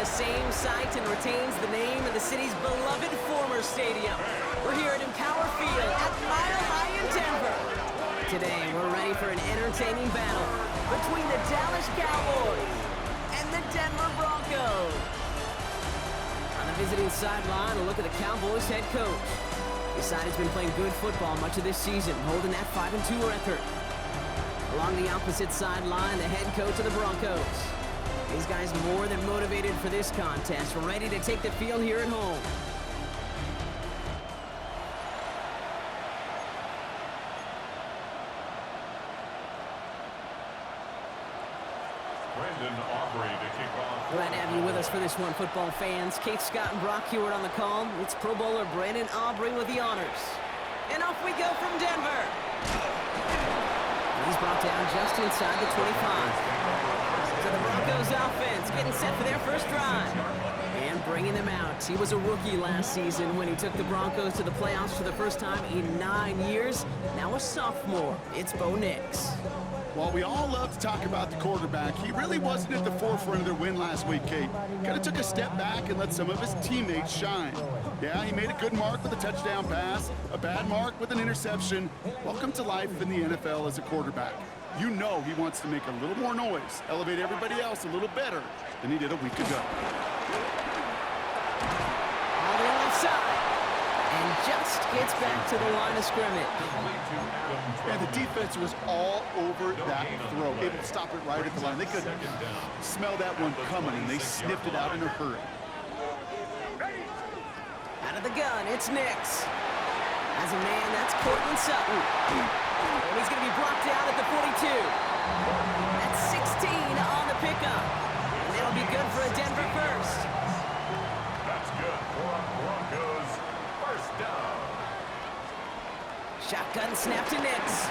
same site and retains the name of the city's beloved former stadium. We're here at Empower Field at Mile High in Denver. Today, we're ready for an entertaining battle between the Dallas Cowboys and the Denver Broncos. On the visiting sideline, a look at the Cowboys head coach. His side has been playing good football much of this season, holding that 5-2 record. Along the opposite sideline, the head coach of the Broncos. These guys more than motivated for this contest, ready to take the field here at home. Glad to have you with us for this one, football fans. Kate, Scott, and Brock Hewitt on the call. It's Pro Bowler Brandon Aubrey with the honors. And off we go from Denver. He's brought down just inside the 25. So the Broncos offense getting set for their first drive. And bringing them out. He was a rookie last season when he took the Broncos to the playoffs for the first time in 9 years. Now a sophomore. It's Bo Nix. While we all love to talk about the quarterback, he really wasn't at the forefront of their win last week, Kate. Kind of took a step back and let some of his teammates shine. Yeah, he made a good mark with a touchdown pass, a bad mark with an interception. Welcome to life in the NFL as a quarterback. You know he wants to make a little more noise, elevate everybody else a little better than he did a week ago. On the left side. And just gets back to the line of scrimmage. And the defense was all over that throw, able to stop it right at the line. They could smell that one coming, and they sniffed it out in a hurry. Out of the gun, it's Nix. As a man, that's Cortland Sutton. And he's going to be brought down at the 42. That's 16 on the pickup. And it'll be good for a Denver first. That's good for a Broncos first down. Shotgun snap to Nix.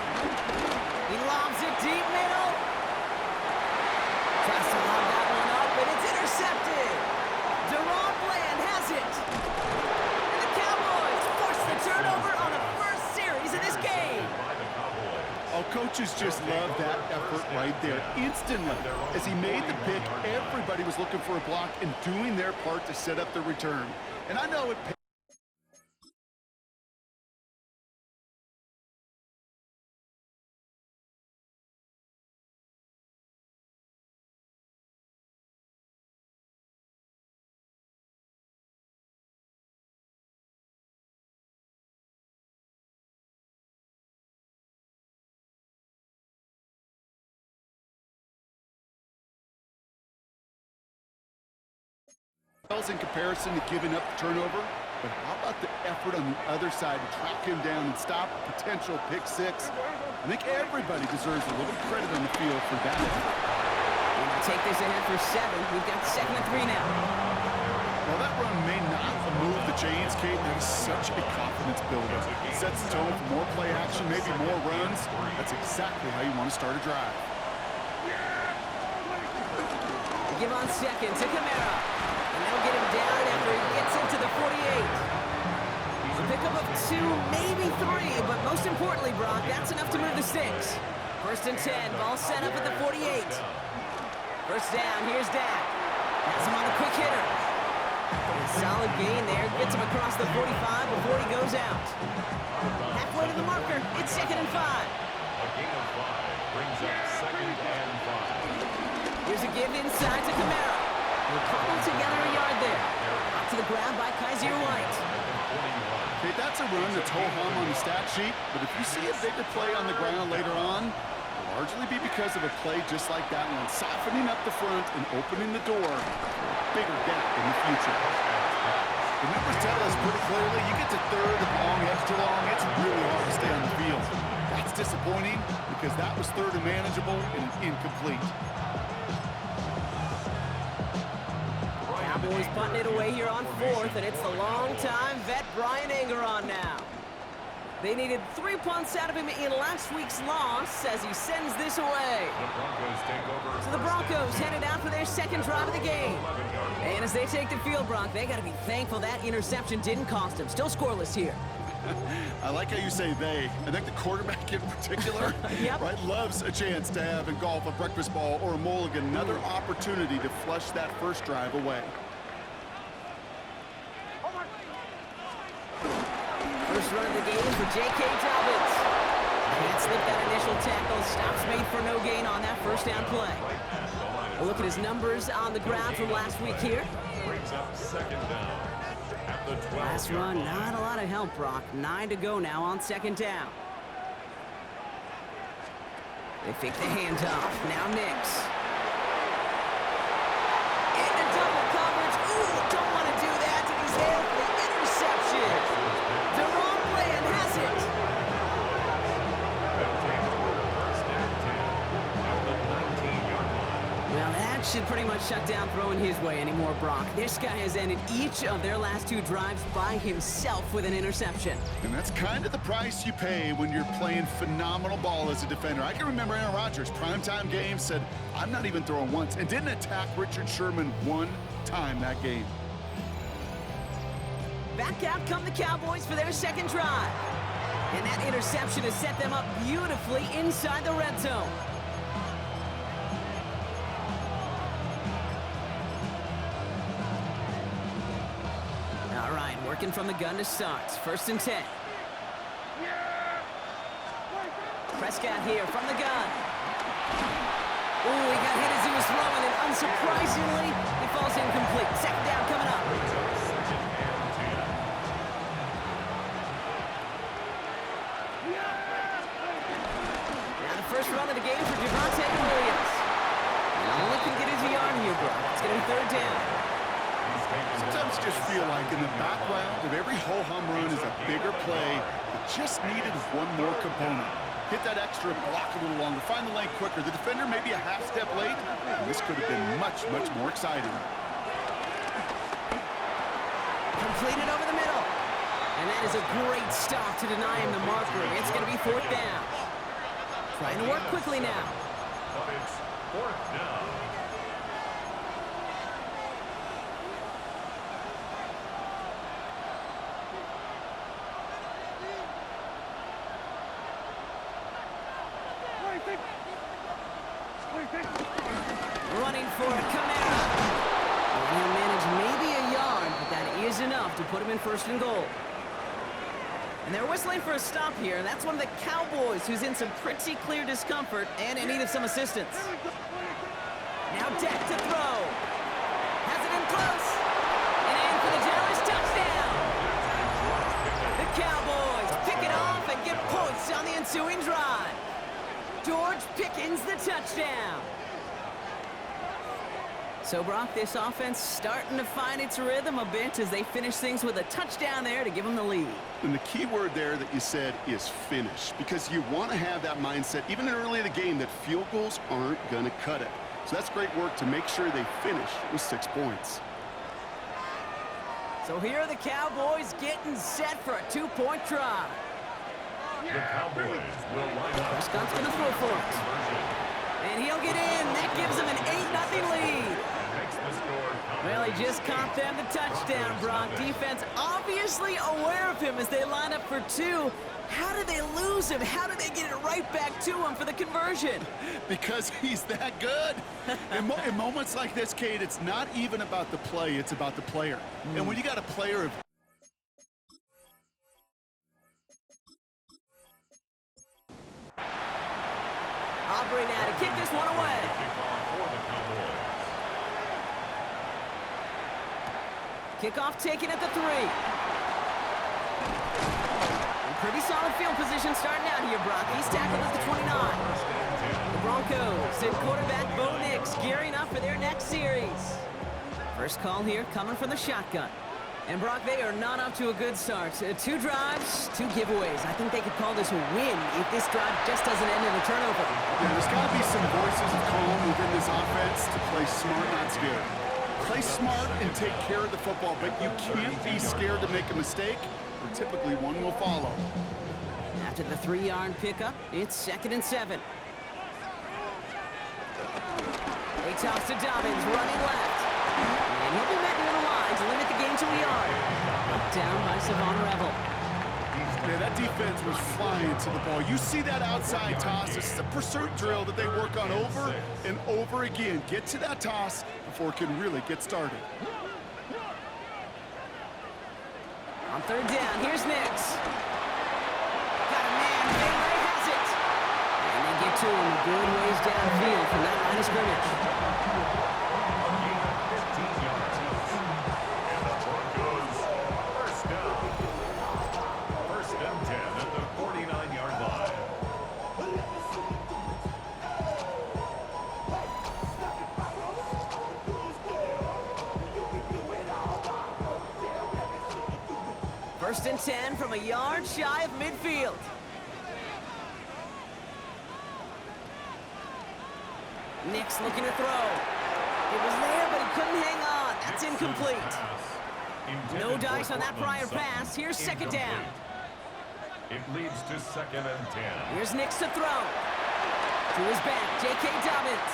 He lobs it deep middle. Tries to lob that one up, but it's intercepted. Deron Bland has it. And the Cowboys force the turnover on the first series of this game. Oh, coaches just love that effort right there. Instantly, as he made the pick, everybody was looking for a block and doing their part to set up the return. And I know it. In comparison to giving up the turnover, but how about the effort on the other side to track him down and stop a potential pick six? I think everybody deserves a little credit on the field for that effort. We'll take this ahead for 7. We've got 2nd and 3 now. Well, that run may not move the chains, Kate. That is such a confidence builder. It sets the tone for more play action, maybe more runs. That's exactly how you want to start a drive. Give on 2nd to Kamara. And they'll get him down after he gets into the 48. A pickup of 2, maybe 3, but most importantly, Brock, that's enough to move the sticks. 1st and 10, ball set up at the 48. First down, here's Dak. Has him on a quick hitter. A solid gain there, gets him across the 45 before he goes out. Halfway to the marker, it's 2nd and 5. A gain of 5 brings up 2nd and 5. Here's a give inside to Kamara. We'll cobble together a yard there. Out to the ground by Kaiser White. Okay, that's a run that's ho-hum on the stat sheet, but if you see a bigger play on the ground later on, it'll largely be because of a play just like that one, softening up the front and opening the door for a bigger gap in the future. The numbers tell us pretty clearly, you get to 3rd and long, extra long, it's really hard to stay on the field. That's disappointing because that was 3rd and manageable and incomplete. Cowboys punting it away here on 4th, and it's the long-time vet Brian Anger on now. They needed 3 punts out of him in last week's loss as he sends this away. The Broncos take over. So the Broncos headed out for their 2nd drive of the game. And as they take the field, Brock, they got to be thankful that interception didn't cost them. Still scoreless here. I like how you say they. I think the quarterback in particular Yep. right, loves a chance to have in golf a breakfast ball or a mulligan, another opportunity to flush that first drive away. First run of the game for J.K. Dobbins. Can't slip that initial tackle. Stops made for no gain on that first down play. A look at his numbers on the ground from last week here. Brings up second down at the 12. Last run, not a lot of help, Brock. 9 to go now on second down. They fake the handoff. Now Nix. Into double coverage. Ooh, don't want to do that. And he's hailed for the interception. The wrong plan has it. Well, that should pretty much shut down throwing his way anymore, Brock. This guy has ended each of their last 2 drives by himself with an interception. And that's kind of the price you pay when you're playing phenomenal ball as a defender. I can remember Aaron Rodgers, primetime game, said, I'm not even throwing once, and didn't attack Richard Sherman one time that game. Back out come the Cowboys for their second drive. And that interception has set them up beautifully inside the red zone. All right, working from the gun to start. 1st and 10. Prescott here from the gun. Ooh, he got hit as he was throwing, and unsurprisingly, he falls incomplete. Second down coming up. Now the first run of the game for Javonte Williams. And only can get his yard here, bro. It's going to be 3rd down. Sometimes you just feel like in the background of every ho-hum run is a bigger play that just needed one more component. Hit that extra block a little longer, find the lane quicker. The defender may be a half step late, and this could have been much, much more exciting. Completed over the middle. And that is a great stop to deny him the marker. It's going to be 4th down. Trying to work quickly now. But it's 4th down. Running for it, Kamara. And he'll manage maybe a yard, but that is enough to put him in 1st and goal. And they're whistling for a stop here. That's one of the Cowboys who's in some pretty clear discomfort and in need of some assistance. Now Deck to throw. Has it in close. And in for the Dallas touchdown. The Cowboys pick it off and get points on the ensuing drive. George Pickens the touchdown. So, Brock, this offense starting to find its rhythm a bit as they finish things with a touchdown there to give them the lead. And the key word there that you said is finish, because you want to have that mindset, even early in the game, that field goals aren't going to cut it. So that's great work to make sure they finish with 6 points. So here are the Cowboys getting set for a 2-point try. The Cowboys will line up. Prescott's going to throw for it. And he'll get in. That gives him an 8-0 lead. Makes the score. Well, he just caught them the touchdown, Brock. Defense obviously aware of him as they line up for 2. How did they lose him? How did they get it right back to him for the conversion? Because he's that good. In moments like this, Kate, it's not even about the play, it's about the player. And when you got a player of Aubrey now to kick this one away. Kickoff taken at the 3. And pretty solid field position starting out here, Brock. He's tackled at the 29. The Broncos and quarterback Bo Nix gearing up for their next series. First call here coming from the shotgun. And Brock, they are not up to a good start. 2 drives, 2 giveaways. I think they could call this a win if this drive just doesn't end in a turnover. Yeah, there's got to be some voices of calm within this offense to play smart, not scared. Play smart and take care of the football, but you can't be scared to make a mistake, or typically one will follow. After the 3-yard pickup, it's 2nd and 7. They toss to Dobbins, running left. And he'll be met near the line to limit the game to a yard. Knocked down by Savon Revel. Yeah, that defense was flying to the ball. You see that outside toss. This is a pursuit drill that they work on over and over again. Get to that toss before it can really get started. On third down, here's Nix. Got a man, Baylor has it. And they get to him a good ways downfield from that line of scrimmage. Gain of 15 yards. And the Broncos, first down. First and 10 at the 49-yard line. First and 10 from a yard shy of midfield. Nix looking to throw. It was there, but he couldn't hang on. That's incomplete. No dice on that prior pass. Here's second down. It leads to second and 10. Here's Nix to throw. To his back, J.K. Dobbins.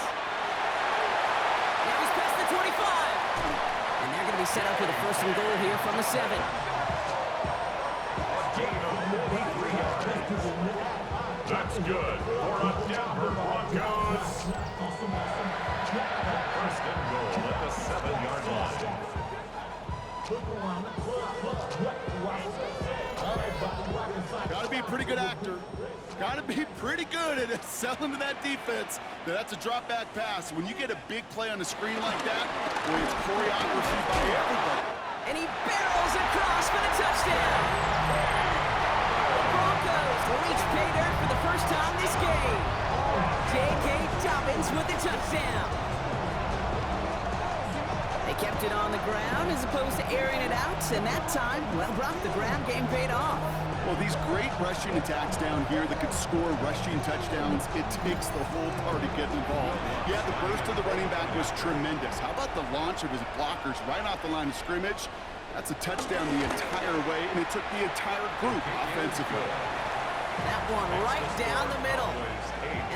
Now he's past the 25. And they're going to be set up with a first and goal here from the 7. Gain of 43 yards. That's good for a Denver Broncos. First and goal at the 7-yard line. Got to be a pretty good actor. Got to be pretty good at selling to that defense. That's a drop back pass. When you get a big play on the screen like that, where it's choreography by everybody. And he barrels across for the touchdown. The Broncos reach pay dirt for the first time this game. J.K. Dobbins with the touchdown. They kept it on the ground as opposed to airing it out, and that time, well, Brock, the ground game paid off. Well, these great rushing attacks down here that could score rushing touchdowns, it takes the whole party getting involved. Yeah, the burst of the running back was tremendous. How about the launch of his blockers right off the line of scrimmage? That's a touchdown the entire way, and it took the entire group offensively. That one right down the middle.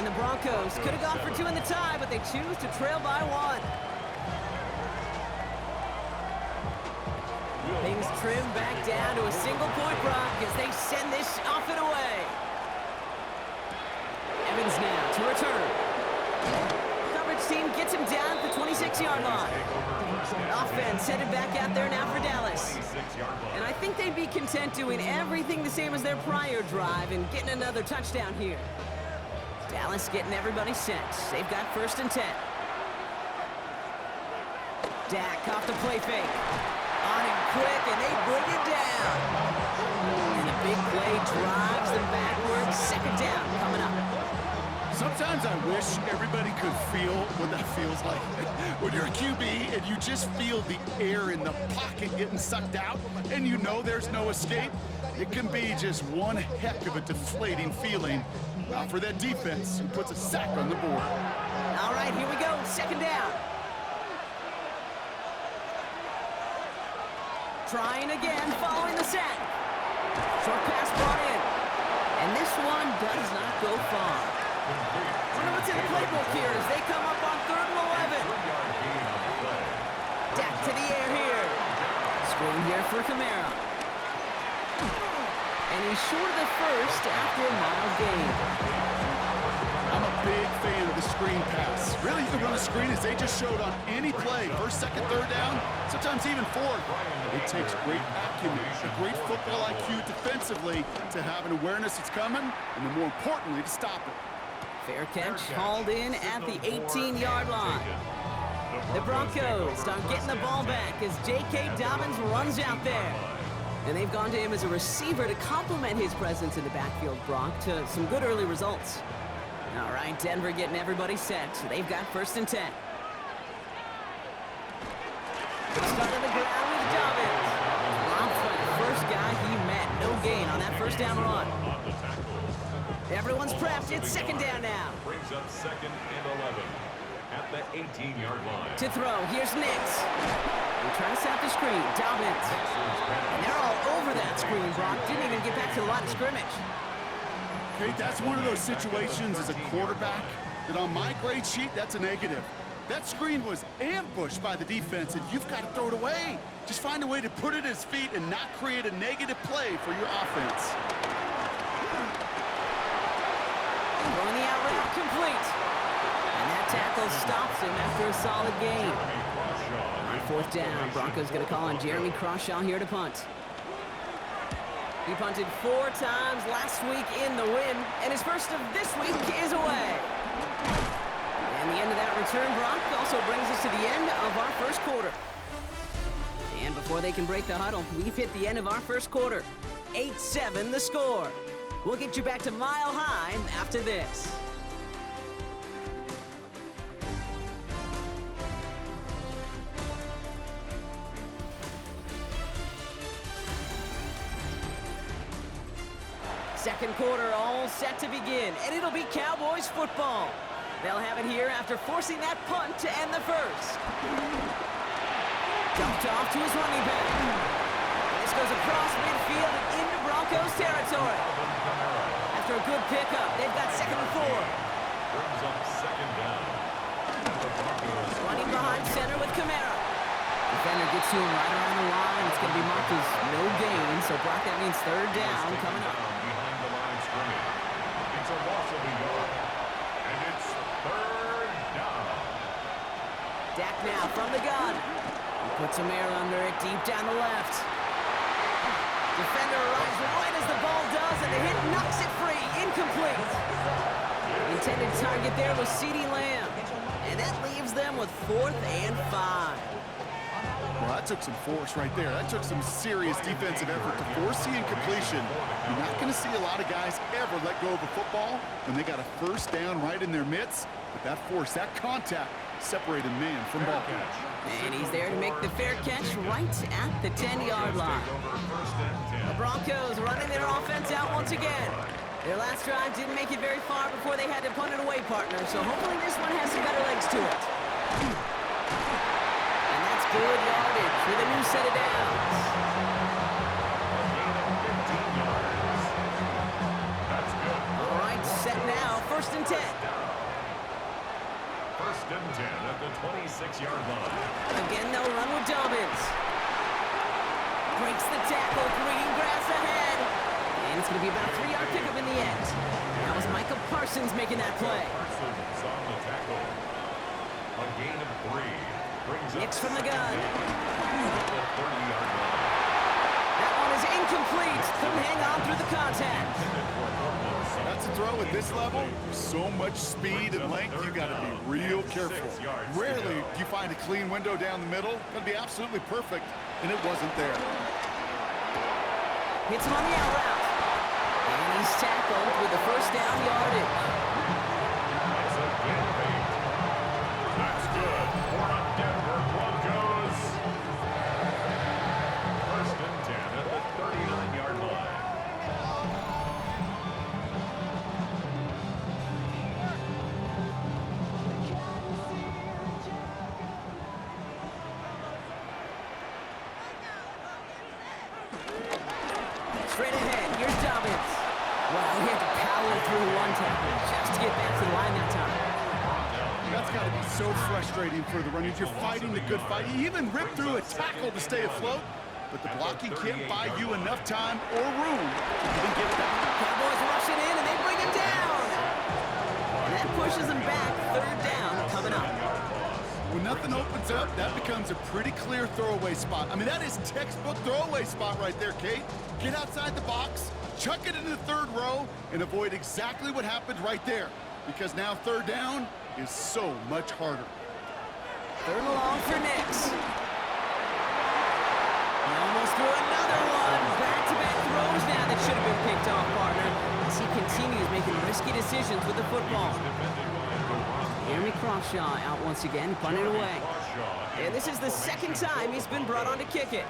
And the Broncos could have gone for 2 in the tie, but they choose to trail by 1. Things trim back down to a single-point Brock as they send this off and away. Evans now to return. Coverage team gets him down at the 26-yard line. Offense headed back out there now for Dallas. And I think they'd be content doing everything the same as their prior drive and getting another touchdown here. Dallas getting everybody set. They've got first and 10. Dak off the play fake. On him quick, and they bring it down. And a big play drives them backwards. Second down coming up. Sometimes I wish everybody could feel what that feels like. When you're a QB and you just feel the air in the pocket getting sucked out and you know there's no escape, it can be just one heck of a deflating feeling. For that defense, who puts a sack on the board. All right, here we go. Second down. Trying again, following the sack. Short pass brought in. And this one does not go far. Wonder what's in the playbook here as they come up on 3rd and 11. Dak to the air here. Screen here for Kamara. And he's short of the first after a mild gain. I'm a big fan of the screen pass. Really, you can run a screen as they just showed on any play. First, second, third down, sometimes even 4th. It takes great acumen, a great football IQ defensively to have an awareness it's coming, and then more importantly, to stop it. Fair catch hauled in at the 18-yard line. The Broncos start getting the ball back as J.K. Dobbins runs out there. And they've gone to him as a receiver to complement his presence in the backfield, Brock, to some good early results. All right, Denver getting everybody set. So they've got first and 10. Stuck on the ground with Dobbins. Robbed for the first guy he met. No gain on that first down run. Everyone's prepped. It's second down now. Brings up second and 11 at the 18-yard line. To throw, here's Nix. They're trying to set up the screen. Dobbins. And they're all over that screen, Brock. Didn't even get back to the line of scrimmage. Okay, that's one of those situations as a quarterback that on my grade sheet, that's a negative. That screen was ambushed by the defense, and you've got to throw it away. Just find a way to put it at his feet and not create a negative play for your offense. Throwing the out route complete. And that tackle stops him after a solid gain. On 4th down, Broncos going to call on Jeremy Crawshaw here to punt. He punted 4 times last week in the win, and his first of this week is away. And the end of that return, Brock, also brings us to the end of our first quarter. And before they can break the huddle, we've hit the end of our first quarter. 8-7 the score. We'll get you back to Mile High after this. Second quarter all set to begin, and it'll be Cowboys football. They'll have it here after forcing that punt to end the first. Dumped off to his running back. And this goes across midfield and into Broncos territory. After a good pickup, they've got 2nd and 4. Brings up 2nd down. Running behind center with Kamara. Defender gets to him right around the line. It's going to be marked as no gain, so Brock, that means 3rd down coming up. Behind the line scrimmage. It's a loss of a yard. And it's 3rd down. Dak now from the gun. He puts Kamara under it deep down the left. Defender arrives right as the ball does, and the hit knocks it free. Incomplete. The intended target there was CeeDee Lamb. And that leaves them with 4th and 5. Well, that took some force right there. That took some serious defensive effort to force the incompletion. You're not going to see a lot of guys ever let go of a football when they got a 1st down right in their midst. But that force, that contact, separated man from ball. And he's there to make the fair catch right at the 10-yard line. The Broncos running their offense out once again. Their last drive didn't make it very far before they had to punt it away, partner. So hopefully this one has some better legs to it. Good yardage for the new set of downs. That's good. All right, set now. 1st and 10. 1st and 10 at the 26-yard line. Again, they'll run with Dobbins. Breaks the tackle, green grass ahead. And it's going to be about a 3-yard pickup in the end. That was Michael Parsons making that play. Parsons on the tackle. A gain of 3. Nix from the gun. That one is incomplete. Couldn't hang on through the contact. That's a throw at this level. So much speed and length, you got to be real careful. Rarely do you find a clean window down the middle. Going to be absolutely perfect, and it wasn't there. Hits him on the out route. And he's tackled with the 1st down yardage. That's a gain of 8. That's good for the Denver Broncos. 1st and 10 at the 39-yard line. Straight ahead, here's Dobbins. Well, he had to power through one tackle just to get back to the line that time. That's got to be so frustrating for the runners. You're fighting the good fight. You even rip through a tackle to stay afloat, but the blocking can't buy you enough time or room to even get back. Cowboys rushing in, and they bring him down. And that pushes him back. 3rd down coming up. When nothing opens up, that becomes a pretty clear throwaway spot. I mean, that is textbook throwaway spot right there, Kate. Get outside the box, chuck it into the 3rd row, and avoid exactly what happened right there. Because now 3rd down is so much harder. 3rd and long for Nix. He almost threw another one. Back-to-back throws now that should have been picked off, partner, as he continues making risky decisions with the football. Jeremy Crawshaw out once again, punted away. And this is the 2nd time he's been brought on to kick it.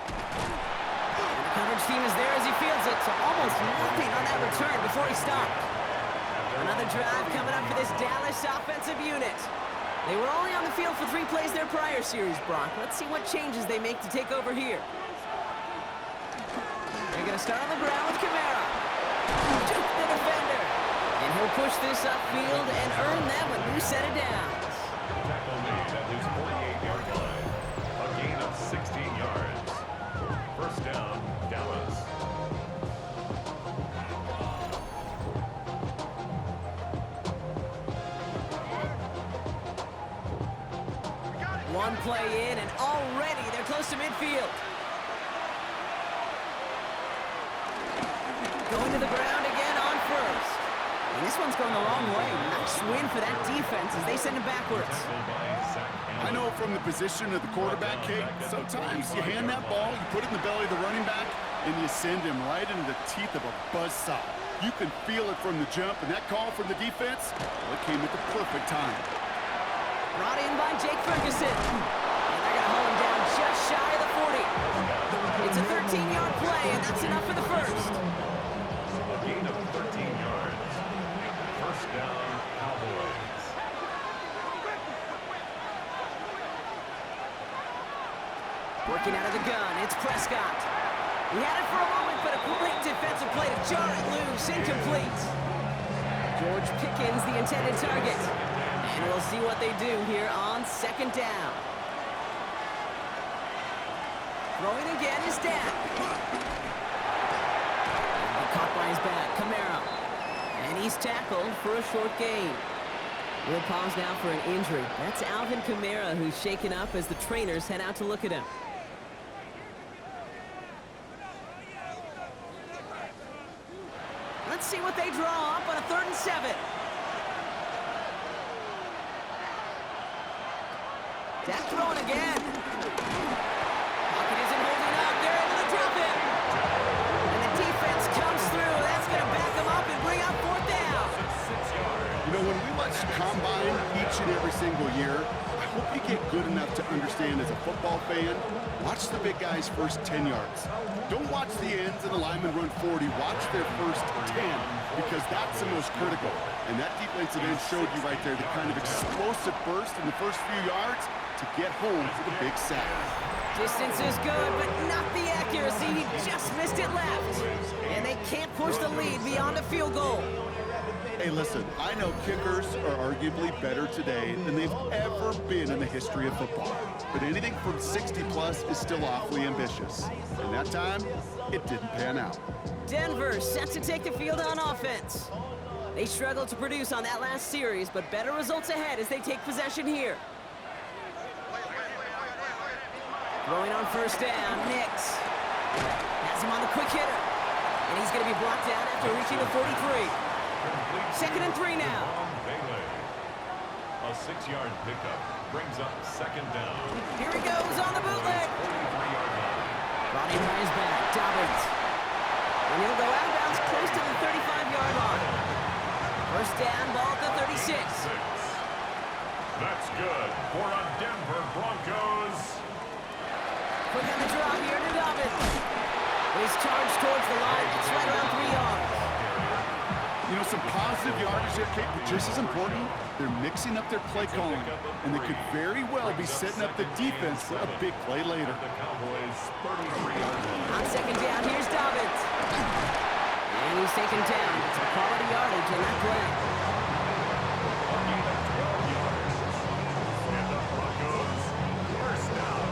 And the coverage team is there as he fields it, so almost nothing on that return before he stopped. Another drive coming up for this Dallas offensive unit. They were only on the field for 3 plays their prior series, Brock. Let's see what changes they make to take over here. They're going to start on the ground with Kamara. Juke the defender. And he'll push this upfield and earn them a new set of downs. Tackle made at his 48-yard line. A gain of 16 yards. 1st down, Dallas. One play in, and already they're close to midfield. Going to the ground again on first. And this one's going the wrong way. Nice win for that defense as they send him backwards. I know from the position of the quarterback, Kate, sometimes you hand that ball, you put it in the belly of the running back, and you send him right into the teeth of a buzzsaw. You can feel it from the jump, and that call from the defense, well, it came at the perfect time. Brought in by Jake Ferguson. And they're going to hold him down just shy of the 40. It's a 13-yard play, and that's enough for the first. A gain of 13 yards. First down, Cowboys. Working out of the gun, it's Prescott. He had it for a moment, but a great defensive play to jar it loose, incomplete. George Pickens, the intended target. And we'll see what they do here on second down. Throwing again is Dak. Caught by his back, Camaro. And he's tackled for a short gain. We'll pause now for an injury. That's Alvin Kamara, who's shaken up as the trainers head out to look at him. Let's see what they draw up on a 3rd and 7. Dak throwing again. Pocket isn't holding up. They're able to drop him. And the defense comes through. That's going to back them up and bring up 4th down. You know, when we watch Combine each and every single year, I hope you get good enough to understand as a football fan, watch the big guys' first 10 yards. Don't watch the ends and the linemen run 40. Watch their first 10 because that's the most critical. And that defensive end showed you right there the kind of explosive burst in the first few yards to get home for the big sack. Distance is good, but not the accuracy. He just missed it left. And they can't push the lead beyond a field goal. Hey, listen, I know kickers are arguably better today than they've ever been in the history of football. But anything from 60-plus is still awfully ambitious. And that time, it didn't pan out. Denver set to take the field on offense. They struggled to produce on that last series, but better results ahead as they take possession here. Throwing on first down, Nix. Has him on the quick hitter. And he's going to be blocked out after reaching the 43. 2nd and 3 now. A 6-yard pickup brings up 2nd down. Here he goes on the bootleg. 43-yard line. Brought in by his back, Dobbins. And he'll go out of bounds close to the 35-yard line. First down, ball at the 36. That's good for a Denver Broncos. Quick on the draw here to Dobbins. He's charged towards the line. It's right around 3 yards. You know, some positive yardage there, Kate, but just as important, they're mixing up their play calling, and they could very well be setting up the defense for a big play later. The Cowboys 33-yard line. On second down, here's Dobbins. And he's taken down. It's a quality yardage in that play. A gain of 12 yards. And the Broncos first down.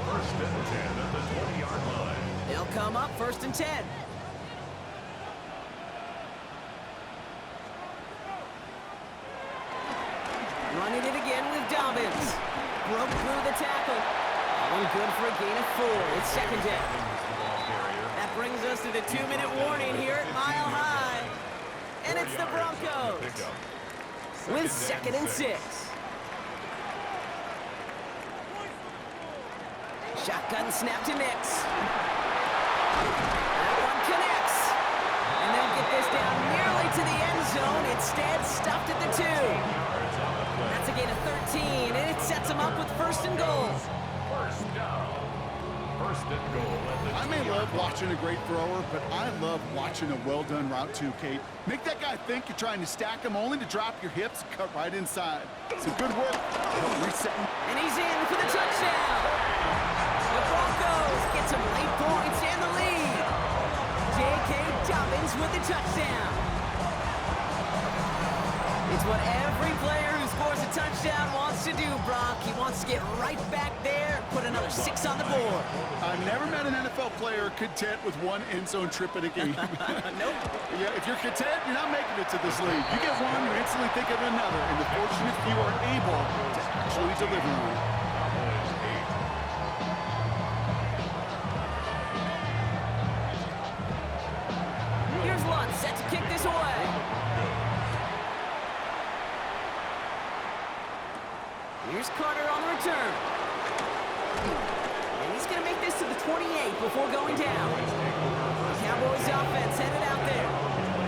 1st and 10 at the 20-yard line. They'll come up 1st and 10. Running it again with Dobbins. Broke through the tackle. That one good for a gain of 4. It's 2nd down. That brings us to the 2-minute warning here at Mile High. And it's the Broncos with 2nd and 6. Shotgun snap to Nix. That one connects. And they'll get this down nearly to the end zone. Instead, stopped at the 2. That's a gain of 13, and it sets them up with 1st and goal. First down. 1st and goal. I may love watching a great thrower, but I love watching a well-done route too, Kate. Make that guy think you're trying to stack him only to drop your hips and cut right inside. Some good work. Resetting. And he's in for the touchdown. The Broncos get some late points and the lead. J.K. Dobbins with the touchdown. It's what every player who scores a touchdown wants to do, Brock. He wants to get right back there, put another 6 on the board. I've never met an NFL player content with one end zone trip in a game. Nope. Yeah, if you're content, you're not making it to this league. You get one, you instantly think of another, and the fortunate few are able to actually deliver on it. Here's Lutz set to kick this away. Here's Carter on the return. And he's going to make this to the 28 before going down. The Cowboys offense headed out there.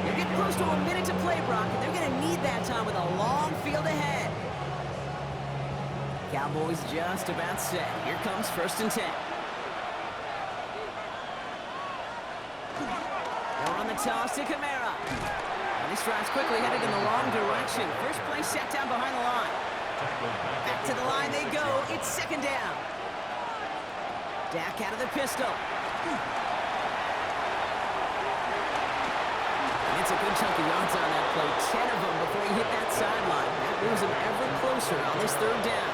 They're getting close to a minute to play, Brock, and they're going to need that time with a long field ahead. Cowboys just about set. Here comes 1st and 10. They'll run the toss to Kamara. And this drive's quickly headed in the wrong direction. First play set down behind the line. Back to the line they go. It's 2nd down. Dak out of the pistol. And it's a good chunk of yards on that play. 10 of them before he hit that sideline. That moves him ever closer on this 3rd down.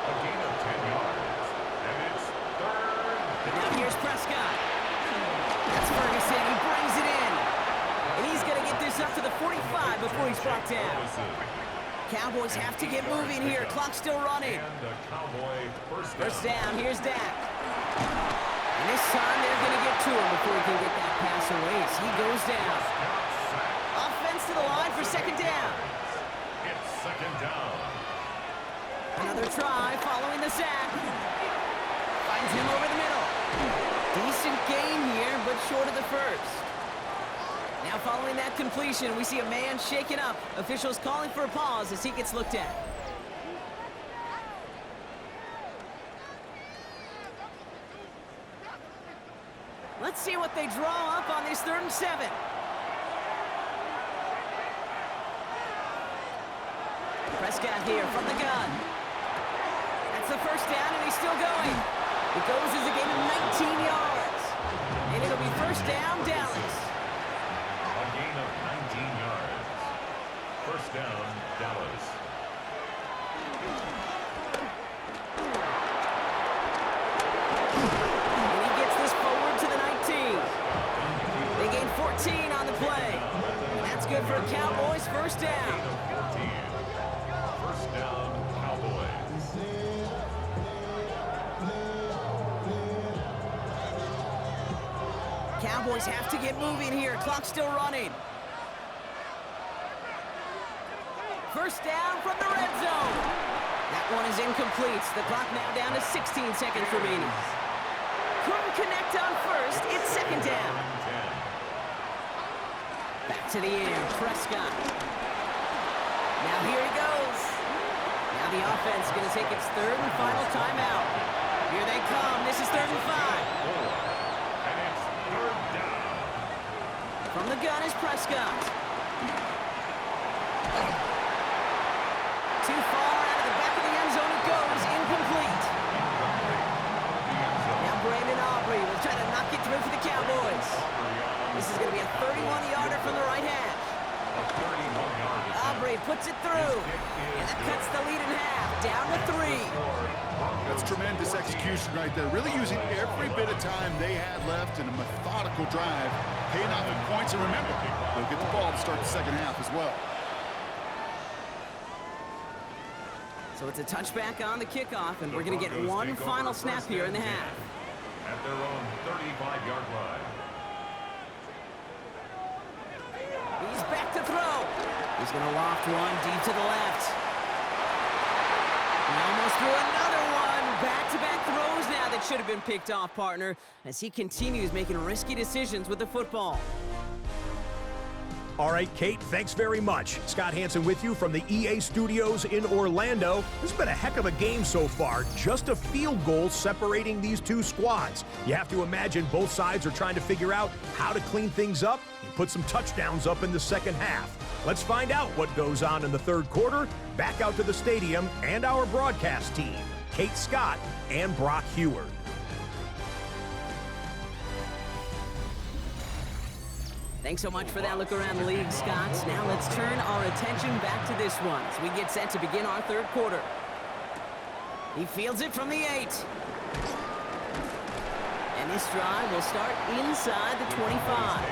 A gain of 10 yards. And it's 3rd. Now here's Prescott. That's Ferguson. He brings it in. And he's going to get this up to the 45 before he's brought down. Cowboys have to get moving here. Clock's still running. And a Cowboy First down. Here's Dak. And this time they're going to get to him before he can get that pass away as he goes down. Offense to the line for 2nd down. It's 2nd down. Another try following the sack. Finds him over the middle. Decent gain here, but short of the first. Now following that completion, we see a man shaken up. Officials calling for a pause as he gets looked at. Let's see what they draw up on this 3rd and 7. Prescott here from the gun. That's the 1st down, and he's still going. It goes as a gain of 19 yards. And it'll be 1st down, Dallas. A gain of 19 yards. 1st down, Dallas. And he gets this forward to the 19. They gain 14 on the play. And that's good for Cowboys. 1st down. 14. 1st down, Cowboys. Cowboys have to get moving here. Clock's still running. 1st down from the red zone. That one is incomplete. The clock now down to 16 seconds remaining. Couldn't connect on 1st. It's 2nd down. Back to the air. Prescott. Now here he goes. Now the offense is going to take its 3rd and final timeout. Here they come. This is 3rd and 5. And it's 3rd down. From the gun is Prescott. Too far out of the back of the end zone it goes. Incomplete. Now Brandon Aubrey will try to knock it through for the Cowboys. This is going to be a 31-yarder from the right half. Aubrey puts it through. And that cuts the lead in half. Down to 3. That's tremendous execution right there. Really using every bit of time they had left in a methodical drive. Paying off in points. And remember, they'll get the ball to start the 2nd half as well. So it's a touchback on the kickoff, and we're going to get one final snap here in the half. At their own 35-yard line. He's back to throw. He's going to loft one deep to the left. He almost threw another one. Back-to-back throws now that should have been picked off, partner, as he continues making risky decisions with the football. All right, Kate, thanks very much. Scott Hansen with you from the EA Studios in Orlando. This has been a heck of a game so far. Just a field goal separating these two squads. You have to imagine both sides are trying to figure out how to clean things up and put some touchdowns up in the 2nd half. Let's find out what goes on in the 3rd quarter. Back out to the stadium and our broadcast team, Kate Scott and Brock Heward. Thanks so much for that look around the league, Scott. Now let's turn our attention back to this one as we get set to begin our third quarter. He fields it from the 8. And this drive will start inside the 25.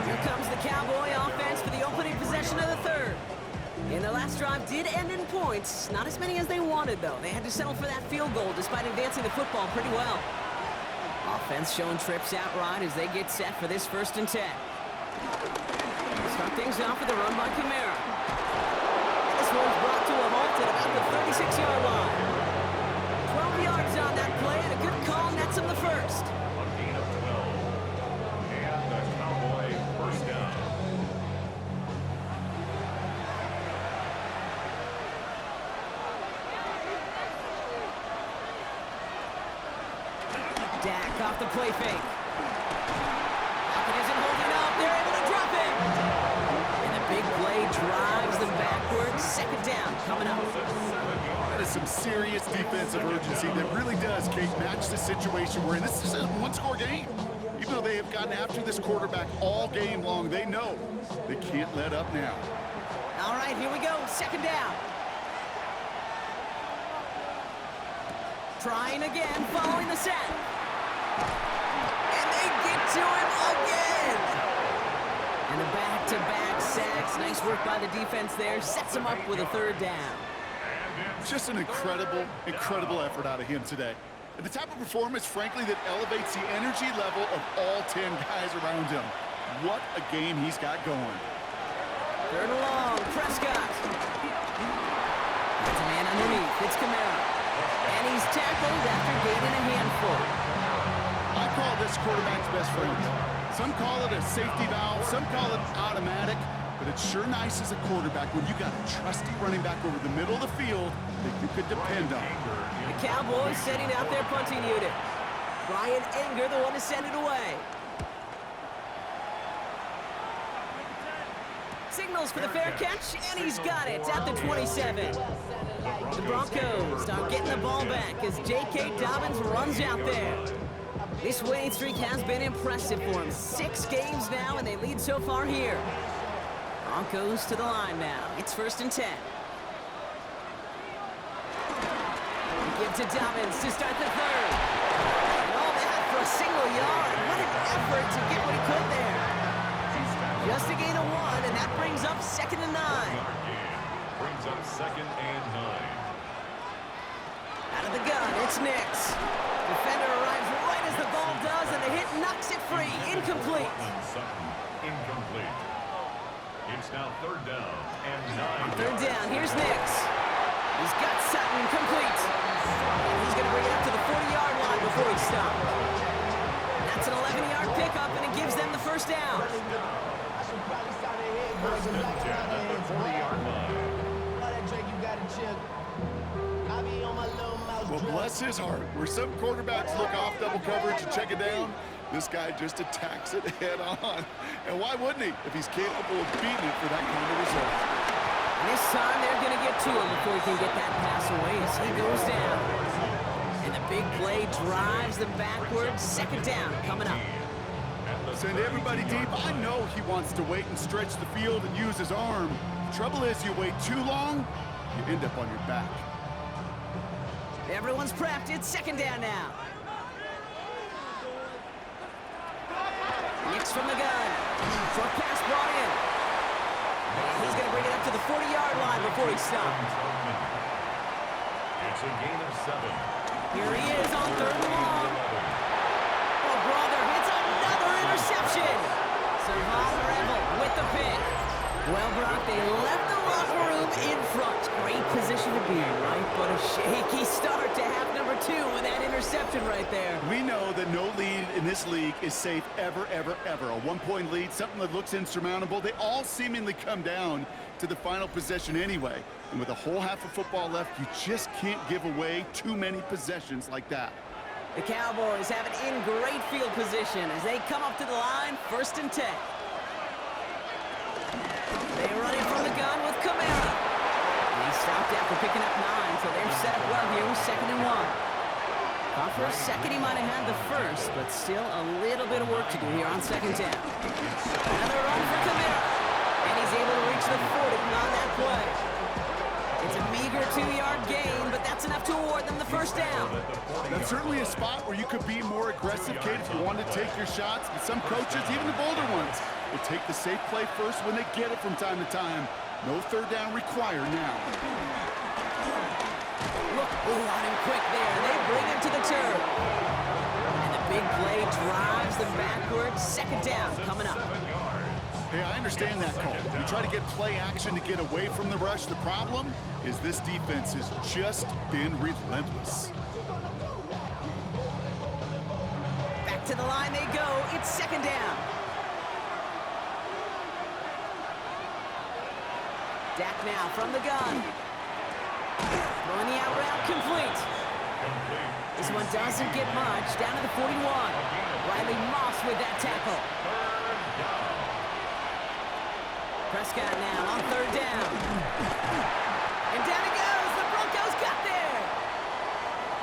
Here comes the Cowboy offense for the opening possession of the third. And their last drive did end in points. Not as many as they wanted, though. They had to settle for that field goal despite advancing the football pretty well. Offense showing trips outright as they get set for this 1st and 10. Start things off with a run by Kamara. This one's brought to a halt at about the 36-yard line. 12 yards on that play, and a good call nets him the first. A gain of 12. And the Cowboy first down. Dak off the play fake. Lockett isn't holding up. They're able to drop him. And a big play drives them backwards. 2nd down coming up. That is some serious defensive urgency that really does, Kate, match the situation we're in. This is a one-score game. Even though they have gotten after this quarterback all game long, they know they can't let up now. All right, here we go. 2nd down. Trying again, following the set. And they get to him again. And the back-to-back sacks. Nice work by the defense there. Sets him up with a 3rd down. Just an incredible, incredible effort out of him today. And the type of performance, frankly, that elevates the energy level of all 10 guys around him. What a game he's got going. 3rd and long, Prescott. That's a man underneath. It's Kamara. And he's tackled after gaining a handful. I call this quarterback's best friend. Some call it a safety valve, some call it automatic, but it's sure nice as a quarterback when you got a trusty running back over the middle of the field that you could depend on. The Cowboys setting out their punting unit. Brian Enger, the one to send it away. Signals for the fair catch, and he's got it at the 27. The Broncos start getting the ball back as J.K. Dobbins runs out there. This winning streak has been impressive for him. 6 games now, and they lead so far here. Broncos to the line now. It's 1st and 10. Give to Dobbins to start the 3rd. And all that for a single yard. What an effort to get what he could there. Just a gain of 1, and that brings up 2nd and 9. Brings up 2nd and 9. Out of the gun, it's Nix. Defender arrives right as the ball does, and the hit knocks it free. Incomplete. Incomplete. It's now 3rd down and 9. 3rd down, here's Nix. He's got Sutton complete. And he's going to bring it up to the 40-yard line before he stopped. That's an 11-yard pickup, and it gives them the 1st down. 1st and 10 at the 40-yard line. Well, bless his heart. Where some quarterbacks look off double coverage and check it down, this guy just attacks it head on. And why wouldn't he if he's capable of beating it for that kind of result? And this time they're going to get to him before he can get that pass away as he goes down. And the big play drives them backwards. 2nd down coming up. Send everybody deep. I know he wants to wait and stretch the field and use his arm. The trouble is you wait too long, you end up on your back. Everyone's prepped. It's 2nd down now. Nix from the gun. Short pass brought in. And he's going to bring it up to the 40-yard line before he stops. It's a gain of 7. Here he is on 3rd and long. Oh, brother, it's another interception. Savon Revel with the pick. Well, Brock, they left the locker room in front. Great position to be in, right? But a shaky start to half number 2 with that interception right there. We know that no lead in this league is safe ever, ever, ever. A 1-point lead, something that looks insurmountable. They all seemingly come down to the final possession anyway. And with a whole half of football left, you just can't give away too many possessions like that. The Cowboys have it in great field position as they come up to the line, 1st and 10. They run it from the gun with Kamara. And he stopped after picking up 9, so they're set up well here with 2nd and 1. Thought for a second he might have had the first, but still a little bit of work to do here on second down. Another run for Kamara, and he's able to reach the 40 on that play. It's a meager 2-yard gain, but that's enough to award them the first down. That's certainly a spot where you could be more aggressive, Kate, if you want to take your shots. And some coaches, even the bolder ones, will take the safe play first when they get it from time to time. No third down required now. Look, out and quick there. They bring him to the turf. And the big play drives them backwards. Second down coming up. Hey, I understand that call. You try to get play action to get away from the rush. The problem is this defense has just been relentless. Back to the line they go. It's second down. Dak now from the gun. Throwing the out route complete. This one doesn't get much. Down to the 41. Riley Moss with that tackle. Prescott now on third down. And down it goes. The Broncos got there.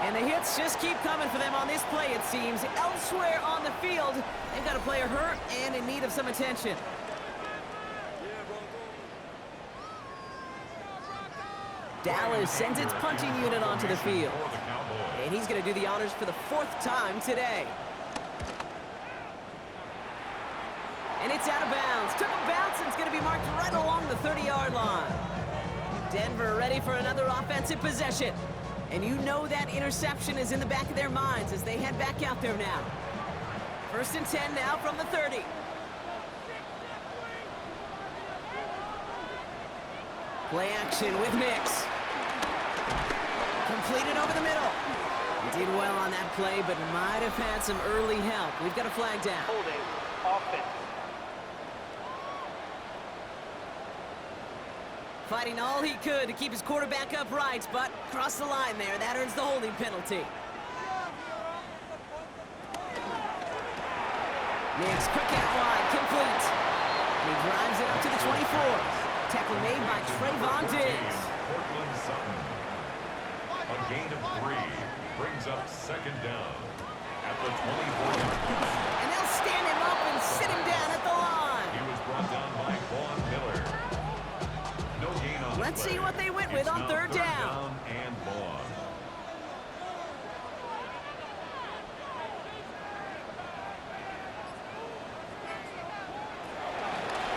And the hits just keep coming for them on this play, it seems. Elsewhere on the field, they've got a player hurt and in need of some attention. Dallas sends its punching unit onto the field. And he's going to do the honors for the 4th time today. And it's out of bounds. Took a bounce and it's going to be marked right along the 30-yard line. Denver ready for another offensive possession. And you know that interception is in the back of their minds as they head back out there now. 1st and 10 now from the 30. Play action with Mix. Completed over the middle. He did well on that play, but might have had some early help. We've got a flag down. Holding offense. Fighting all he could to keep his quarterback upright, but crossed the line there. That earns the holding penalty. Mix, quick out wide, complete. And he drives it up to the 24. Tackle made by Trayvon Diggs. Cortland Sutton. A gain of 3 brings up second down at the 24-yard line. And they'll stand him up and sit him down at the line. He was brought down by Vaughn Miller. No gain on the Let's play. see what they went with It's on now third down. And Vaughn.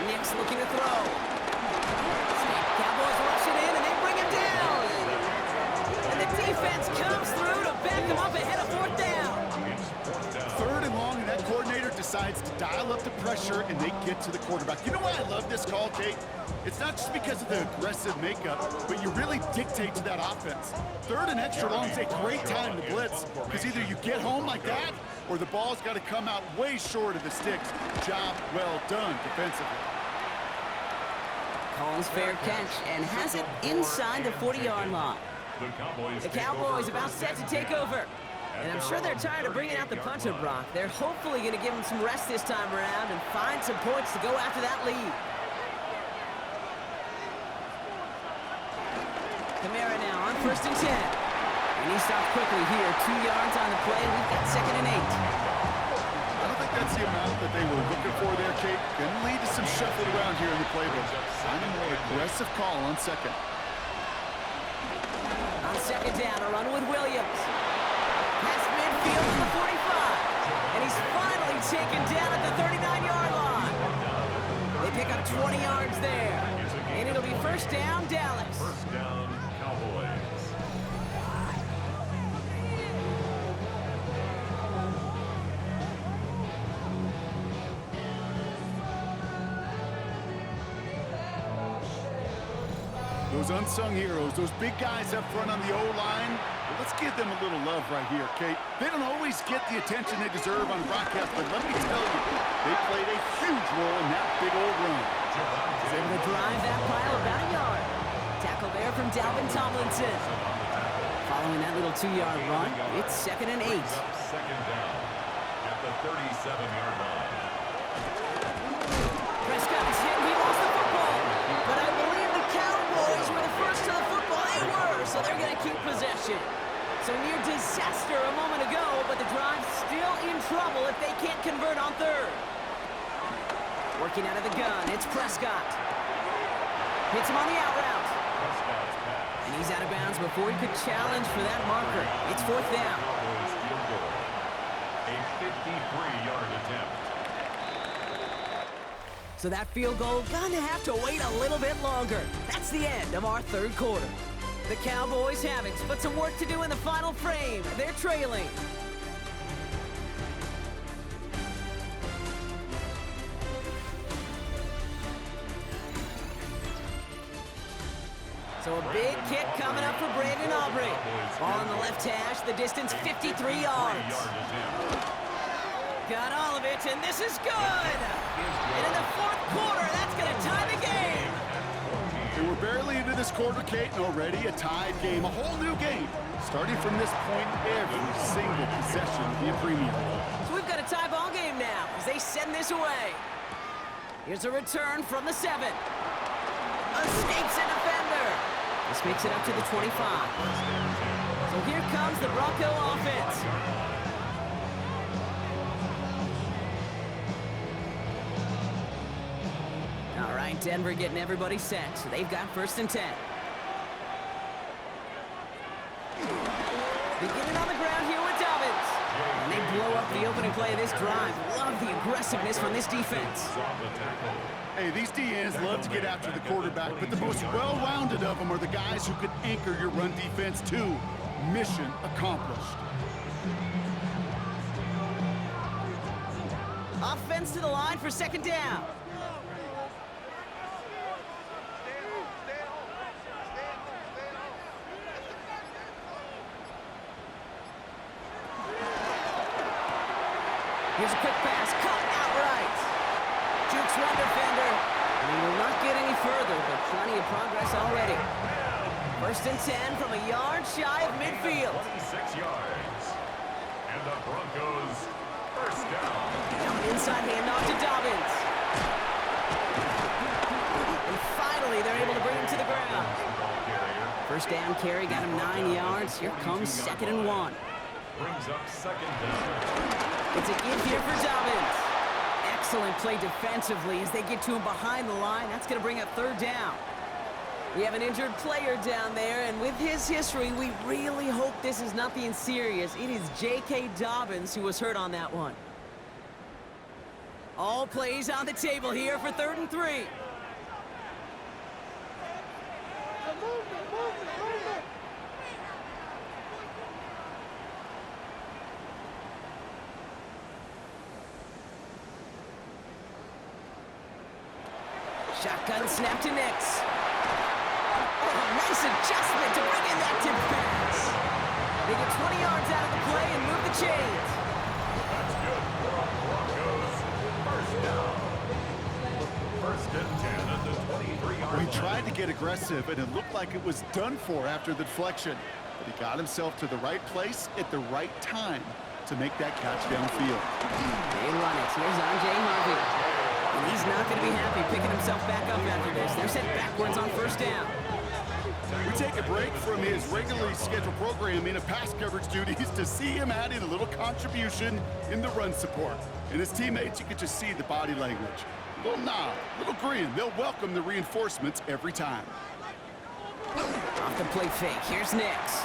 Nick's looking to throw. Cowboys rush it in and they bring him down. And the defense comes through to back him up ahead of 4th down. It's 4th down. 3rd and long, and that coordinator decides to dial up the pressure, and they get to the quarterback. You know why I love this call, Kate? It's not just because of the aggressive makeup, but you really dictate to that offense. 3rd and extra long is a great time to blitz, because either you get home like that, or the ball's got to come out way short of the sticks. Job well done defensively. Calls fair catch and has it inside the 40-yard line. The Cowboys about set to take over. And I'm sure they're tired of bringing out the punter, Brock. They're hopefully going to give him some rest this time around and find some points to go after that lead. Kamara now on 1st and 10. And he stopped quickly here. 2 yards on the play. We've got 2nd and 8. I don't think that's the amount that they were looking for there, Kate. Can lead to some shuffling around here in the playbook. Find a more aggressive call on 2nd. On 2nd down, a run with Williams. Past midfield to the 45. And he's finally taken down at the 39-yard line. They pick up 20 yards there. And it'll be 1st down, Dallas. 1st down, Cowboys. Those unsung heroes, those big guys up front on the O-line, well, let's give them a little love right here, Kate. They don't always get the attention they deserve on broadcast, but let me tell you, they played a huge role in that big old run. He's able to drive that pile about a yard. Tackle there from Dalvin Tomlinson. Following that little 2-yard run, it's 2nd and 8. Second down at the 37-yard line. Prescott is hit. He lost the football. But I believe the Cowboys were the first to the football. They were, so they're going to keep possession. So near disaster a moment ago, but the drive's still in trouble if they can't convert on third. Working out of the gun, it's Prescott. Hits him on the out route. And he's out of bounds before he could challenge for that marker. It's fourth down. A 53-yard attempt. So that field goal gonna have to wait a little bit longer. That's the end of our third quarter. The Cowboys have it, but some work to do in the final frame. They're trailing. So a big kick coming up for Brandon Aubrey. Ball on the left hash, the distance 53 yards. Got all of it, and this is good! And in the fourth quarter, that's going to tie the game! And we're barely into this quarter, Kate, and already a tied game, a whole new game. Starting from this point, every single possession will be a premium. So we've got a tie ball game now as they send this away. Here's a return from the 7. Escapes a defender. This makes it up to the 25. So here comes the Bronco offense. All right, Denver getting everybody set. So they've got 1st and 10. Beginning on the ground here with Dobbins. And they blow up the opening play of this drive. Love the aggressiveness from this defense. Hey, these DNs love to get after the quarterback, but the most well-rounded of them are the guys who can anchor your run defense too. Mission accomplished. Offense to the line for 2nd down. Here's a quick pass, caught outright. Jukes one defender, and he will not get any further, but plenty of progress already. 1st and 10 from a yard shy of midfield. 26 yards. And the Broncos, 1st down. Now an inside handoff to Dobbins. And finally, they're able to bring him to the ground. 1st down carry got him 9 yards. Here comes 2nd and 1. Brings up 2nd down. It's a give here for Dobbins. Excellent play defensively as they get to him behind the line. That's going to bring up 3rd down. We have an injured player down there, and with his history, we really hope this is nothing serious. It is J.K. Dobbins who was hurt on that one. All plays on the table here for 3rd and 3. Shotgun snap to Nix. Oh, nice adjustment to bring in that tip pass. They get 20 yards out of the play and move the chains. That's good for the Broncos. 1st down. 1st and 10 at the 23-yard line. He tried to get aggressive, and it looked like it was done for after the deflection. But he got himself to the right place at the right time to make that catch downfield. They run it. Here's Andre Harvey. And he's not going to be happy picking himself back up after this. They're sent backwards on 1st down. We take a break from his regularly scheduled programming of pass coverage duties to see him adding a little contribution in the run support. And his teammates, you could just see the body language. A little nod, a little grin. They'll welcome the reinforcements every time. Off the play fake. Here's Nix.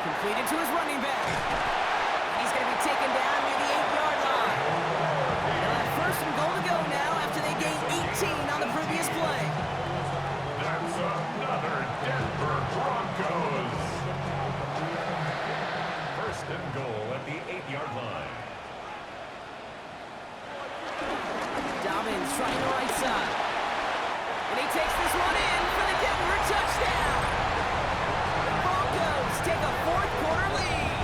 Completed to his running back. He's going to be taken down near the 8-yard line. They'll have 1st and goal to go now after they gained 18 on the previous play. That's another Denver Broncos. 1st and goal at the 8-yard line. Dobbins trying the right side. And he takes this one in for the Denver touchdown. The Broncos take a 4th quarter lead.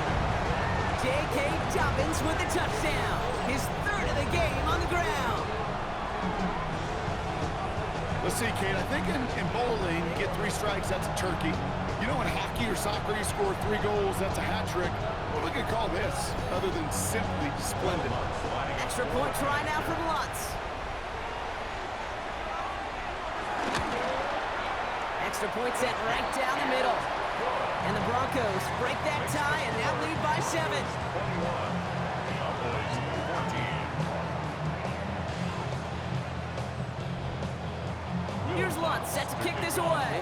J.K. Dobbins with the touchdown. His 3rd of the game on the ground. Let's see, Kate, I think in bowling, you get 3 strikes, that's a turkey. You know, in hockey or soccer, you score 3 goals, that's a hat trick. What we could call this, other than simply splendid. Extra point try now from Lutz. Extra point set right down the middle. And the Broncos break that tie and now lead by 7. 21. Cowboys 14. Here's Lutz set to kick this away.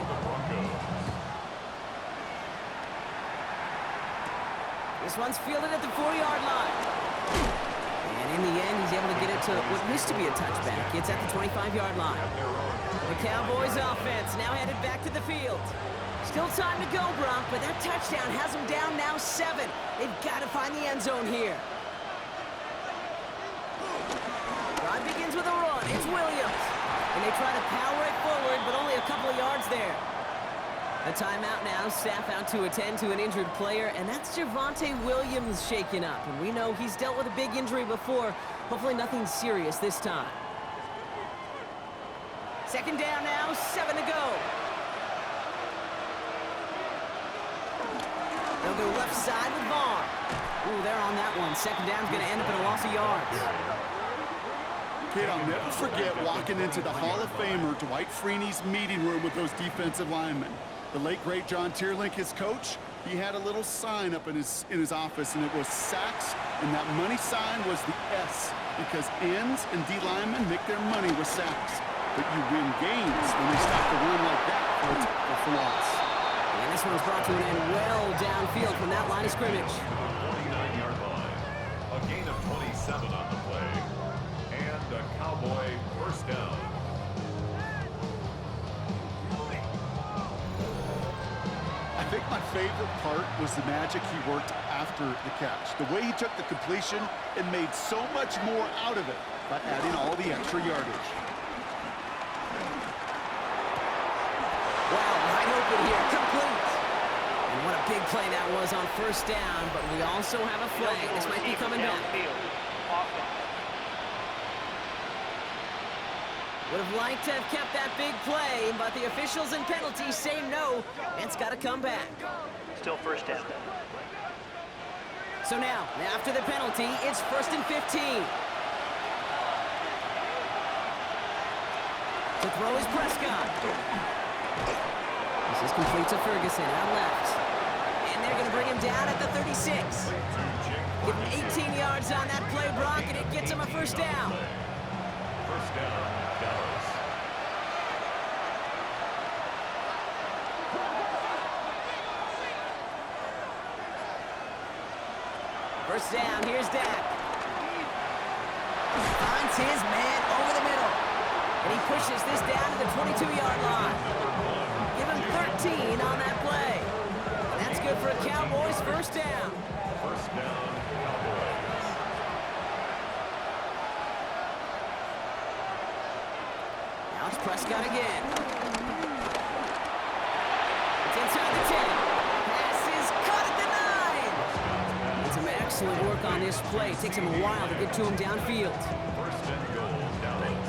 This one's fielded at the 4-yard line. And in the end, he's able to get it to what used to be a touchback. It's at the 25-yard line. The Cowboys offense now headed back to the field. Still time to go, Brock, but that touchdown has them down now 7. They've got to find the end zone here. Drive begins with a run. It's Williams. And they try to power it forward, but only a couple of yards there. A timeout now, staff out to attend to an injured player, and that's Javonte Williams shaken up. And we know he's dealt with a big injury before. Hopefully nothing serious this time. Second down now, 7 to go. They'll go left side with Vaughn. Ooh, they're on that one. Second down's going to end up in a loss of yards. Kid, I'll never forget walking into the Hall of Famer Dwight Freeney's meeting room with those defensive linemen. The late, great John Tierlink, his coach, he had a little sign up in his office, and it was sacks, and that money sign was the S, because ends and D linemen make their money with sacks. But you win games when they stop the run like that for a tackle for loss. And this one's brought to an end well downfield from that line of scrimmage. 49-yard line. A gain of 27 on the play. And a Cowboy first down. I think my favorite part was the magic he worked after the catch. The way he took the completion and made so much more out of it by adding all the extra yardage. Wow, wide open here, complete. And what a big play that was on first down, but we also have a flag. This might be coming back. Would have liked to have kept that big play, but the officials and penalties say no. It's got to come back. Still first down. So now, after the penalty, it's 1st and 15. To throw is Prescott. This is complete to Ferguson, out left. And they're going to bring him down at the 36. Give him 18 yards on that play, Brock, and it gets him a first down. First down, Dallas. First down, here's Dak. Finds his man over the middle. And he pushes this down to the 22-yard line. Give him 13 on that play. And that's good for a Cowboys first down. First down, Cowboys. Now it's Prescott again. It's inside the 10. Pass is caught at the 9. And some excellent work on this play. It takes him a while to get to him downfield. First and goal, Dallas.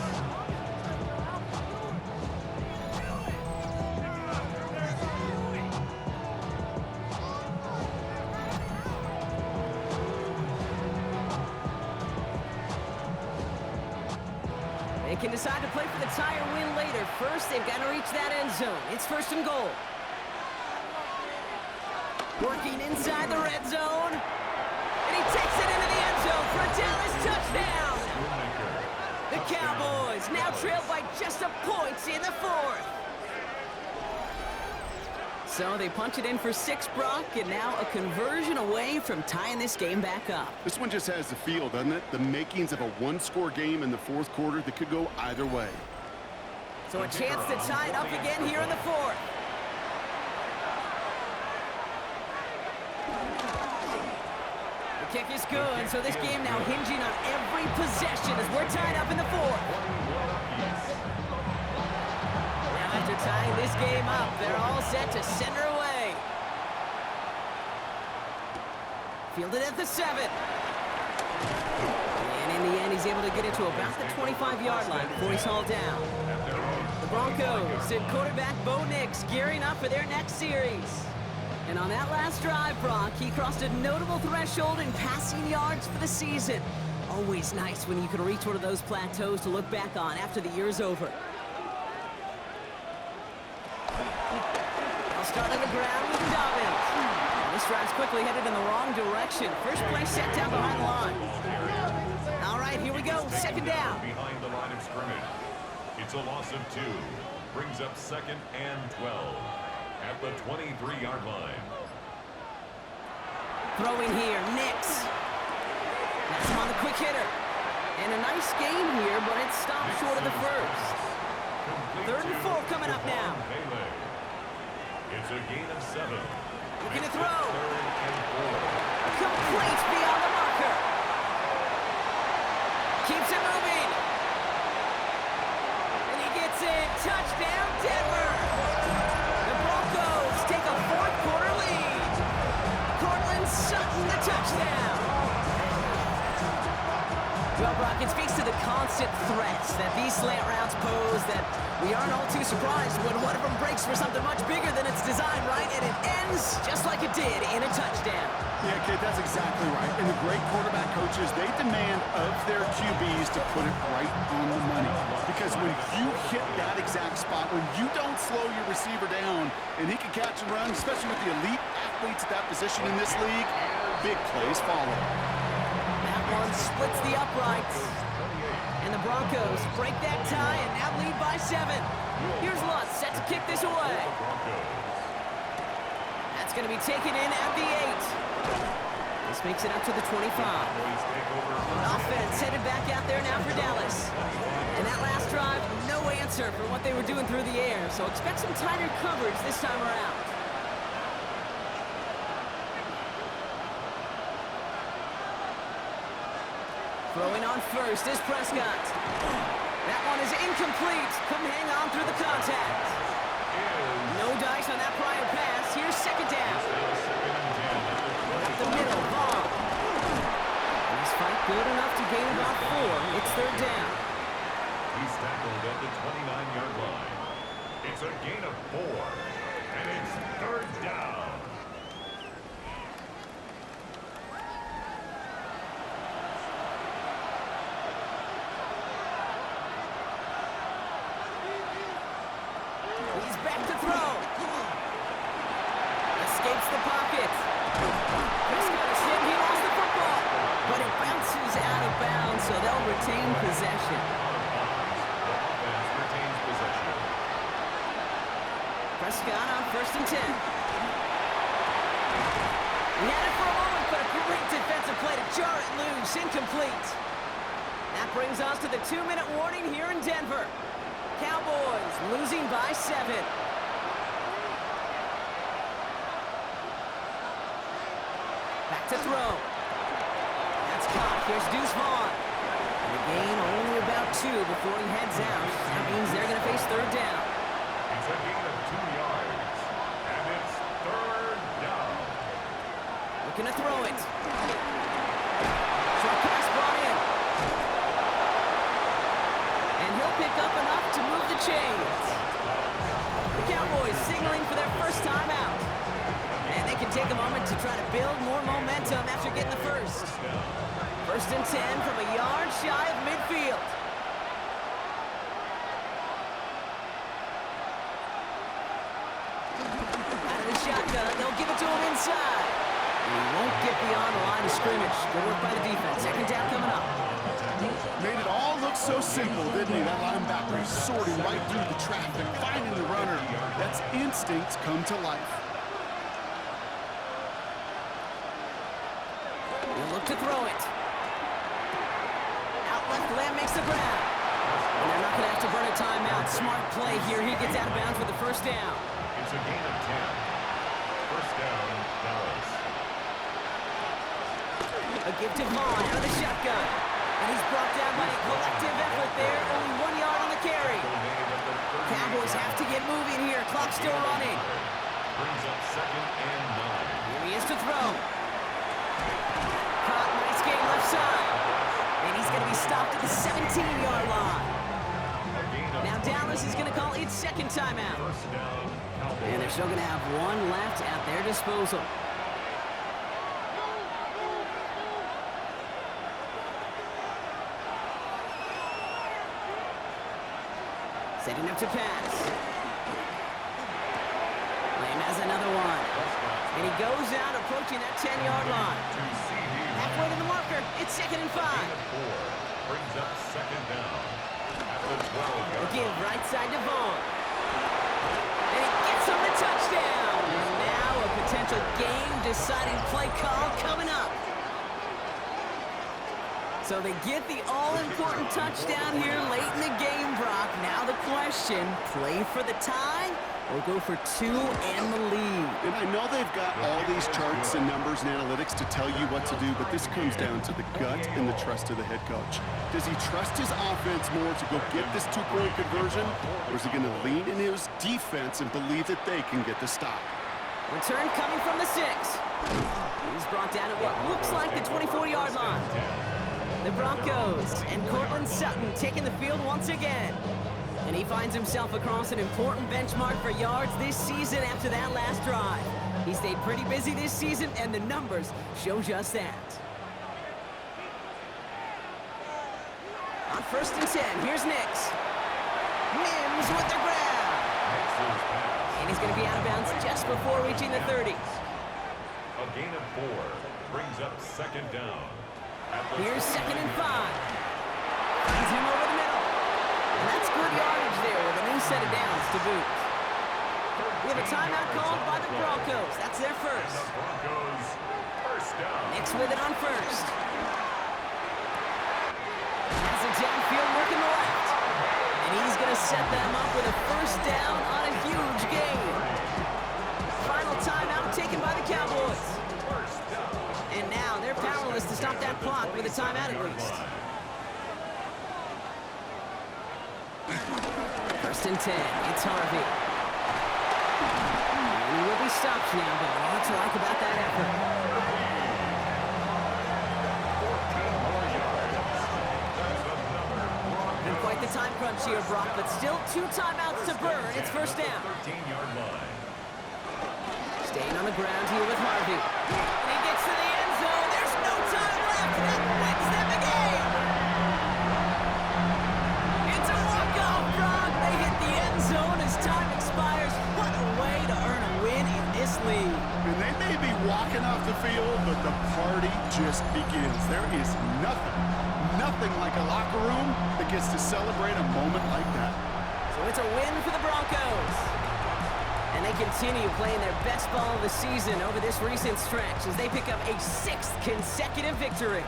They can decide to play for the tie or win later. First, they've got to reach that end zone. It's 1st and goal. Working inside the red zone. And he takes it into the end zone for a Dallas touchdown. The Cowboys now trail by just a point in the 4th. So they punch it in for 6, Brock, and now a conversion away from tying this game back up. This one just has the feel, doesn't it? The makings of a one-score game in the 4th quarter that could go either way. So a chance to tie it up again here in the 4th. The kick is good, so this game now hinging on every possession as we're tied up in the 4th. Now after tying this game up, they're all set to send her away. Fielded at the 7. And in the end, he's able to get it to about the 25-yard line before he's hauled down. The Broncos and quarterback Bo Nix gearing up for their next series. And on that last drive, Brock, he crossed a notable threshold in passing yards for the season. Always nice when you can reach one of those plateaus to look back on after the year's over. They'll start on the ground with Dobbins. And this drive's quickly headed in the wrong direction. First play set down behind the line. All right, here we go. Second down. Behind the line of scrimmage. It's a loss of 2. Brings up 2nd and 12 at the 23-yard line. Throwing here, Nix. That's him on the quick hitter. And a nice game here, but it stopped short of the first. 3rd and 4 coming up now. It's a gain of 7. Looking to throw. 3rd and 4. Complete beyond the marker. Keeps it moving. And he gets it. Touchdown, Denver. The Broncos take a 4th quarter lead. Cortland Sutton, the touchdown. Well, Brock, it speaks to the constant threats that these slant routes pose that we aren't all too surprised when one of them breaks for something much bigger than its design, right? And it ends just like it did in a touchdown. Yeah, Kate, that's exactly right. And the great quarterback coaches, they demand of their QBs to put it right on the money. Because when you hit that exact spot, when you don't slow your receiver down, and he can catch and run, especially with the elite athletes at that position in this league, big plays follow. That one splits the uprights. And the Broncos break that tie and now lead by 7. Here's Lutz set to kick this away. That's going to be taken in at the 8. This makes it up to the 25. Offense headed back out there now for Dallas. And that last drive, no answer for what they were doing through the air. So expect some tighter coverage this time around. Throwing on first is Prescott. That one is incomplete. Couldn't hang on through the contact. No dice on that prior pass. Here's 2nd down. Up the middle, Vaughn. This fight good enough to gain about 4. It's 3rd down. He's tackled at the 29-yard line. It's a gain of 4. And it's 3rd down. He's back to throw. Escapes the pocket. Prescott is hit. He lost the football. But it bounces out of bounds, so they'll retain possession. Offense retains possession. Prescott on 1st and 10. He had it for a moment, but a great defensive play to jar it loose. Incomplete. That brings us to the 2-minute warning here in Denver. Cowboys losing by 7. Back to throw. That's caught. Here's Deuce Vaughn. And the gain only about 2 before he heads out. That means they're going to face 3rd down. It's a gain of 2 yards. And it's 3rd down. Looking to throw it. Short pass brought in. And he'll pick up enough to move the chains. The Cowboys signaling for their first time out. And they can take a moment to try to build more momentum after getting the first. 1st and 10 from a yard shy of midfield. Out of the shotgun, they'll give it to him inside. And he won't get beyond the line of scrimmage. Good work by the defense. 2nd down coming up. Made it all look so simple, didn't he? That linebacker sorting right through the traffic, finding the runner. That's instincts come to life. He'll look to throw it. Out left, Lamb makes the grab. And they're not going to have to burn a timeout. Smart play here. He gets out of bounds with the 1st down. It's a gain of 10. 1st down, Dallas. A give to Vaughn out of the shotgun. And he's brought down by a collective effort there. Only 1 yard on the carry. Cowboys have to get moving here. Clock still running. Brings up 2nd and 9. Here he is to throw. Caught, nice game left side. And he's going to be stopped at the 17-yard line. Now Dallas is going to call its 2nd timeout. And they're still going to have 1 left at their disposal. Setting up to pass. Lamb has a approaching that 10-yard line. Halfway to the marker, it's 2nd and 5. Brings up 2nd down at the 12-yard line. Again, right side to Vaughn. And he gets him the touchdown. And now a potential game-deciding play call coming up. So they get the all-important touchdown here late in the game, Brock. Now the question, play for the tie or go for 2 and the lead? And I know they've got all these charts and numbers and analytics to tell you what to do, but this comes down to the gut and the trust of the head coach. Does he trust his offense more to go get this 2-point conversion, or is he going to lean in his defense and believe that they can get the stop? Return coming from the 6. He's brought down at what looks like the 24-yard line. The Broncos and Cortland Sutton taking the field once again. And he finds himself across an important benchmark for yards this season after that last drive. He stayed pretty busy this season, and the numbers show just that. On 1st and 10, here's Nix. Mims with the grab. And he's going to be out of bounds just before reaching the 30. A gain of 4 brings up 2nd down. Here's 2nd and 5. Finds him over the middle. And that's good yardage there with a new set of downs to boot. We have a timeout called by the Broncos. That's their first. The Broncos, 1st down. Nix with it on 1st. Has a downfield work in the left. And he's going to set them up with a 1st down on a huge gain. Final timeout taken by the Cowboys. And now they're powerless to stop that clock with a timeout at least. 1st and 10, it's Harvey. And he will be stopped now, but a lot to like about that effort. 14 more yards. And quite the time crunch here, Brock, but still 2 timeouts to burn. It's 1st down. 13-yard line. Staying on the ground here with Harvey. And he gets to the end zone. There's no time left. That wins them the game. It's a walk-off, Brock. They hit the end zone as time expires. What a way to earn a win in this league. And they may be walking off the field, but the party just begins. There is nothing like a locker room that gets to celebrate a moment like that. So it's a win for the Broncos. And they continue playing their best ball of the season over this recent stretch as they pick up a 6th consecutive victory.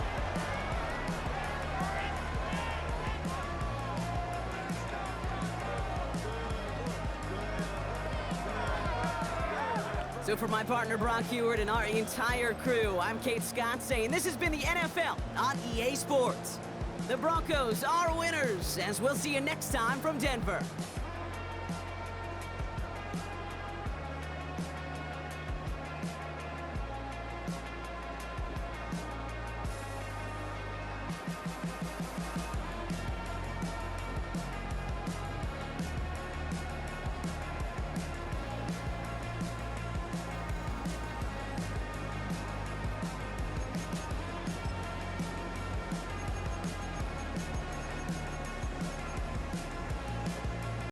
So for my partner Brock Heward and our entire crew, I'm Kate Scott saying this has been the NFL on EA Sports. The Broncos are winners, as we'll see you next time from Denver.